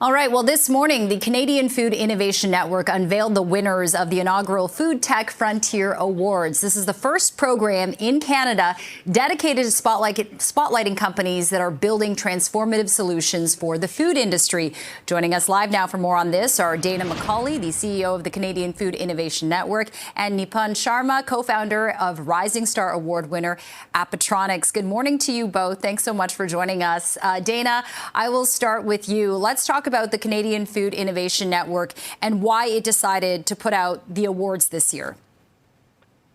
All right. Well, this morning, the Canadian Food Innovation Network unveiled the winners of the inaugural Foodtech Frontier Awards. This is the first program in Canada dedicated to spotlighting companies that are building transformative solutions for the food industry. Joining us live now for more on this are Dana McCauley, the CEO of the Canadian Food Innovation Network, and Nipun Sharma, co-founder of Rising Star Award winner Appetronix. Good morning to you both. Thanks so much for joining us. Dana, I will start with you. Let's talk about the Canadian Food Innovation Network and why it decided to put out the awards this year.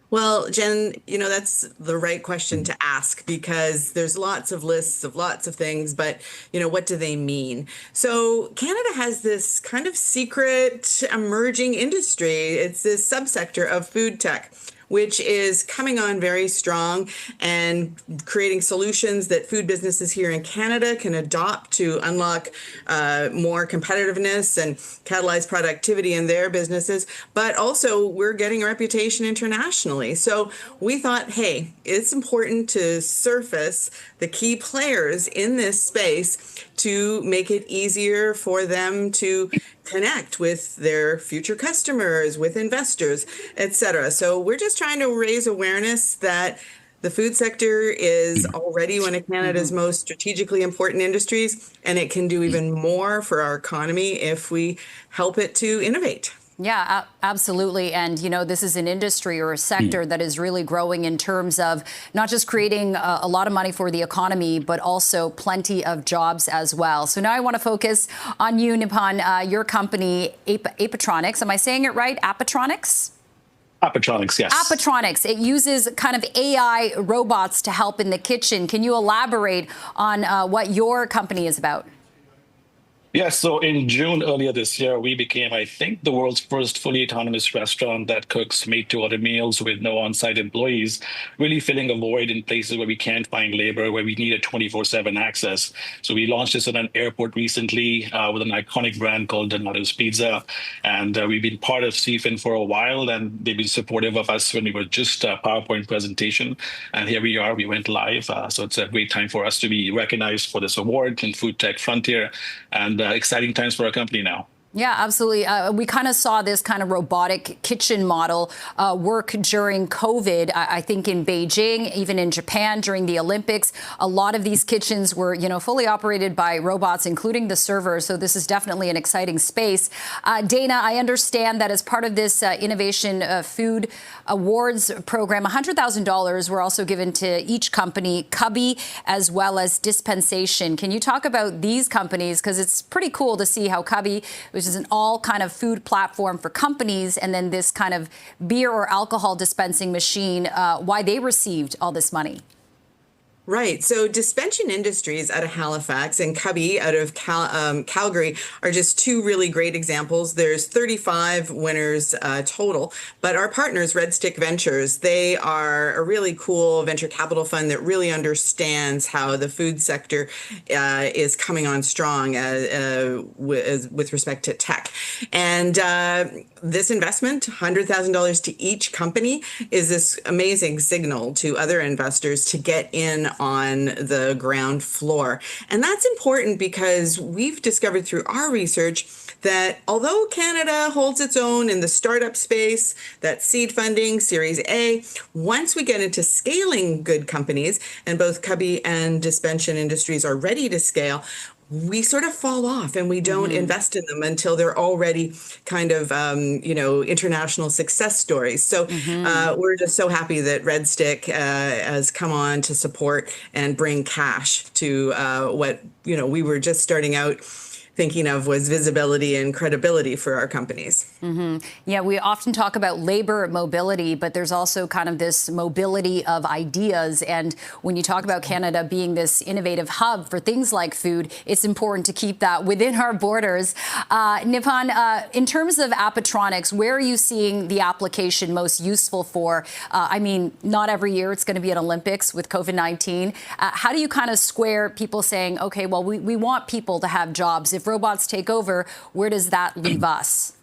Well, Jen, that's the right question to ask because there's lots of lists of lots of things, but, what do they mean? So Canada has this kind of secret emerging industry. It's this subsector of food tech, which is coming on very strong and creating solutions that food businesses here in Canada can adopt to unlock more competitiveness and catalyze productivity in their businesses. But also we're getting a reputation internationally. So we thought, hey, it's important to surface the key players in this space to make it easier for them to connect with their future customers, with investors, et cetera. So we're just trying to raise awareness that the food sector is already one of Canada's most strategically important industries, and it can do even more for our economy if we help it to innovate. Yeah, absolutely. And, this is an industry or a sector that is really growing in terms of not just creating a lot of money for the economy, but also plenty of jobs as well. So now I want to focus on you, Nipun, your company, Appetronix. Am I saying it right? Appetronix? Appetronix, yes. Appetronix. It uses kind of AI robots to help in the kitchen. Can you elaborate on what your company is about? Yes, so in June earlier this year, we became, I think, the world's first fully autonomous restaurant that cooks made-to-order meals with no on-site employees, really filling a void in places where we can't find labor, where we need a 24/7 access. So we launched this at an airport recently with an iconic brand called Donato's Pizza. And we've been part of CFIN for a while, and they've been supportive of us when we were just a PowerPoint presentation. And here we are, we went live. So it's a great time for us to be recognized for this award in Foodtech Frontier. And exciting times for our company now. Yeah, absolutely. We kind of saw this kind of robotic kitchen model work during COVID, I think in Beijing, even in Japan during the Olympics. A lot of these kitchens were, fully operated by robots, including the servers. So this is definitely an exciting space. Dana, I understand that as part of this Innovation Food Awards program, $100,000 were also given to each company, Cubby, as well as Dispensation. Can you talk about these companies? Because it's pretty cool to see how Cubby, which is an all kind of food platform for companies, and then this kind of beer or alcohol dispensing machine, why they received all this money. Right. So Dispensation Industries out of Halifax and Cubby out of Calgary are just two really great examples. There's 35 winners total, but our partners, Red Stick Ventures, they are a really cool venture capital fund that really understands how the food sector is coming on strong with respect to tech. And this investment, $100,000 to each company, is this amazing signal to other investors to get in on the ground floor. And that's important because we've discovered through our research that although Canada holds its own in the startup space, that seed funding, Series A, once we get into scaling good companies, and both Cubby and Dispensation Industries are ready to scale, we sort of fall off and we don't invest in them until they're already kind of, international success stories. So we're just so happy that Red Stick has come on to support and bring cash to what, we were just starting out thinking of was visibility and credibility for our companies. Yeah, we often talk about labor mobility, but there's also kind of this mobility of ideas. And when you talk about Canada being this innovative hub for things like food, it's important to keep that within our borders. Nipun, in terms of Appetronix, where are you seeing the application most useful for? I mean, not every year it's going to be an Olympics with COVID-19. How do you kind of square people saying, okay, well, we want people to have jobs. If robots take over, where does that leave us?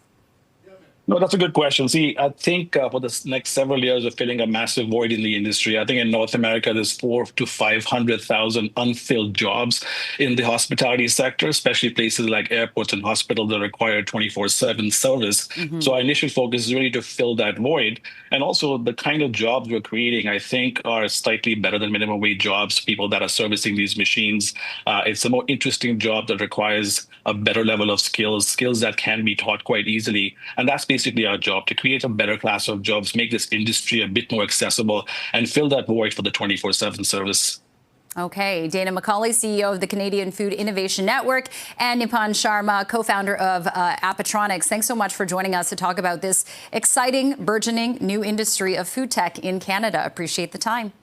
No, that's a good question. See, I think for the next several years, we're filling a massive void in the industry. I think in North America, there's 400,000 to 500,000 unfilled jobs in the hospitality sector, especially places like airports and hospitals that require 24/7 service. So our initial focus is really to fill that void. And also the kind of jobs we're creating, I think, are slightly better than minimum wage jobs, people that are servicing these machines. It's a more interesting job that requires a better level of skills that can be taught quite easily. And that's basically our job, to create a better class of jobs, make this industry a bit more accessible, and fill that void for the 24/7 service. Okay, Dana McCauley, CEO of the Canadian Food Innovation Network, and Nipan Sharma, co-founder of Appetronix. Thanks so much for joining us to talk about this exciting, burgeoning new industry of food tech in Canada. Appreciate the time.